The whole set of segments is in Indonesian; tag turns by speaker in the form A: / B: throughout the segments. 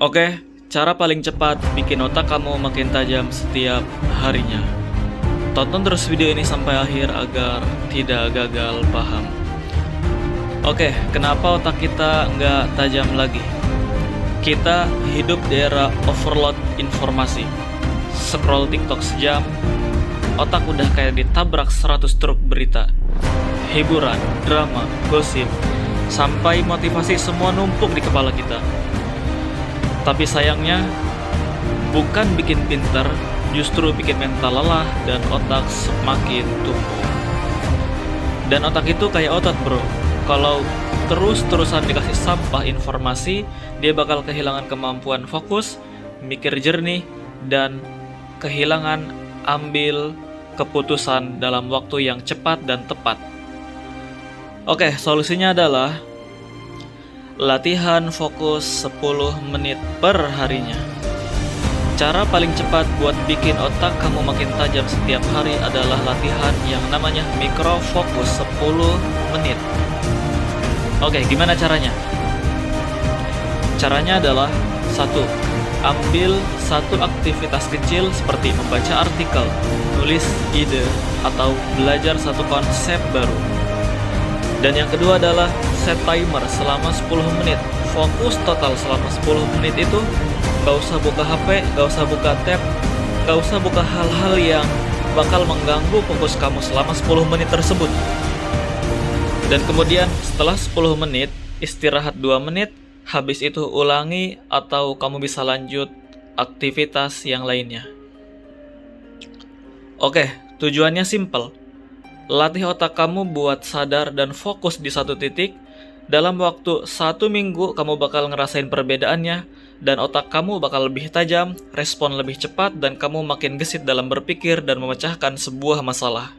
A: Oke, cara paling cepat bikin otak kamu makin tajam setiap harinya. Tonton terus video ini sampai akhir agar tidak gagal paham. Oke, kenapa otak kita nggak tajam lagi? Kita hidup di era overload informasi. Scroll TikTok sejam, otak udah kayak ditabrak 100 truk berita. Hiburan, drama, gosip, sampai motivasi semua numpuk di kepala kita. Tapi sayangnya, bukan bikin pintar, justru bikin mental lelah dan otak semakin tumpul. Dan otak itu kayak otot bro, kalau terus-terusan dikasih sampah informasi, dia bakal kehilangan kemampuan fokus, mikir jernih, dan kehilangan ambil keputusan dalam waktu yang cepat dan tepat. Oke, solusinya adalah latihan fokus 10 menit per harinya. Cara paling cepat buat bikin otak kamu makin tajam setiap hari adalah latihan yang namanya mikrofokus 10 menit. Oke, gimana caranya? Caranya adalah 1. Ambil satu aktivitas kecil seperti membaca artikel, nulis ide, atau belajar satu konsep baru. Dan yang kedua adalah set timer selama 10 menit. Fokus total selama 10 menit itu gak usah buka HP, gak usah buka tab, gak usah buka hal-hal yang bakal mengganggu fokus kamu selama 10 menit tersebut. Dan kemudian setelah 10 menit, istirahat 2 menit, habis itu ulangi atau kamu bisa lanjut aktivitas yang lainnya. Oke, tujuannya simple. Latih otak kamu buat sadar dan fokus di satu titik. Dalam waktu 1 minggu kamu bakal ngerasain perbedaannya, dan otak kamu bakal lebih tajam, respon lebih cepat, dan kamu makin gesit dalam berpikir dan memecahkan sebuah masalah.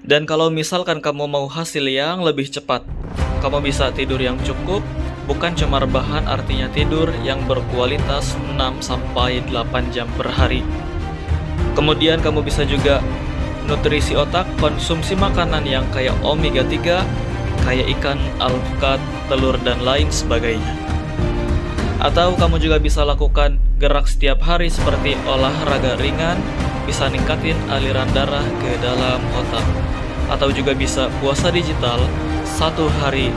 A: Dan kalau misalkan kamu mau hasil yang lebih cepat, kamu bisa tidur yang cukup, bukan cuma rebahan, artinya tidur yang berkualitas 6-8 jam per hari. Kemudian kamu bisa juga nutrisi otak, konsumsi makanan yang kayak omega 3, kayak ikan, alpukat, telur, dan lain sebagainya. Atau kamu juga bisa lakukan gerak setiap hari seperti olahraga ringan, bisa ningkatin aliran darah ke dalam otak. Atau juga bisa puasa digital 1 hari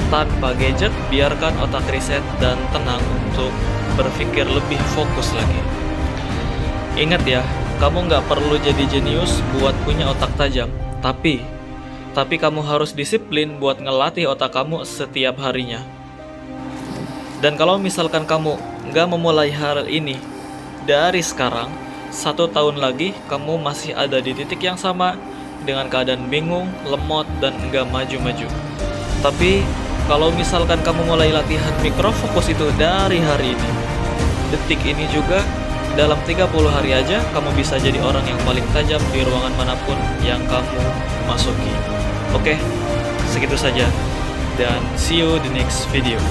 A: tanpa gadget, biarkan otak reset dan tenang untuk berpikir lebih fokus lagi. Ingat ya, kamu nggak perlu jadi jenius buat punya otak tajam, tapi kamu harus disiplin buat ngelatih otak kamu setiap harinya. Dan kalau misalkan kamu nggak memulai hal ini dari sekarang, 1 tahun lagi kamu masih ada di titik yang sama dengan keadaan bingung, lemot, dan nggak maju-maju. Tapi kalau misalkan kamu mulai latihan mikrofokus itu dari hari ini, detik ini juga, dalam 30 hari aja kamu bisa jadi orang yang paling tajam di ruangan manapun yang kamu masuki. Oke, segitu saja, dan see you di next video.